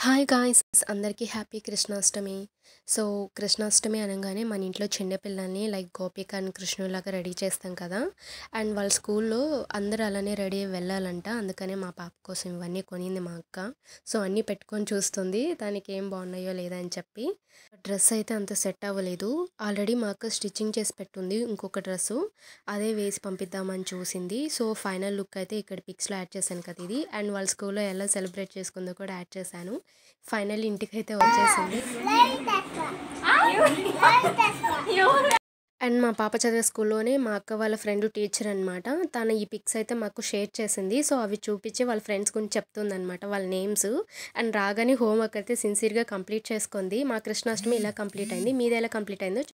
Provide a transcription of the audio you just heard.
Hi guys, అందరికీ happy Krishnashtami. So Krishnashtami అనగానే మన ఇంట్లో చిన్న పిల్లల్ని లైక్ గోపిక అండ్ కృష్ణులాగా రెడీ చేస్తాం కదా. అండ్ వాళ్ళ స్కూల్లో అందరూ అలానే రెడీ అయ్యి వెళ్ళాలంట. అందుకనే మా పాప కోసం ఇవన్నీ కొనింది మా అక్క. సో అన్నీ పెట్టుకొని చూస్తుంది దానికి ఏం బాగున్నాయో లేదా అని చెప్పి. డ్రెస్ అయితే అంత సెట్ అవ్వలేదు. ఆల్రెడీ మా అక్క స్టిచ్చింగ్ చేసి పెట్టుంది ఇంకొక డ్రెస్సు, అదే వేసి పంపిద్దామని చూసింది. సో ఫైనల్ లుక్ అయితే ఇక్కడ పిక్స్లో యాడ్ చేశాను కదా ఇది. అండ్ వాళ్ళ స్కూల్లో ఎలా సెలబ్రేట్ చేసుకుందో కూడా యాడ్ చేశాను. ఫైనల్ ఇంటికైతే వచ్చేసింది. అండ్ మా పాప చదివే స్కూల్లోనే మా అక్క వాళ్ళ ఫ్రెండ్ టీచర్ అనమాట. తను ఈ పిక్స్ అయితే మాకు షేర్ చేసింది. సో అవి చూపించి వాళ్ళ ఫ్రెండ్స్ గురించి చెప్తుంది అనమాట, వాళ్ళ నేమ్స్. అండ్ రాగానే హోంవర్క్ అయితే సిన్సియర్గా కంప్లీట్ చేసుకుంది. మా కృష్ణాష్టమి ఇలా కంప్లీట్ అయింది. మీది ఎలా కంప్లీట్ అయిందో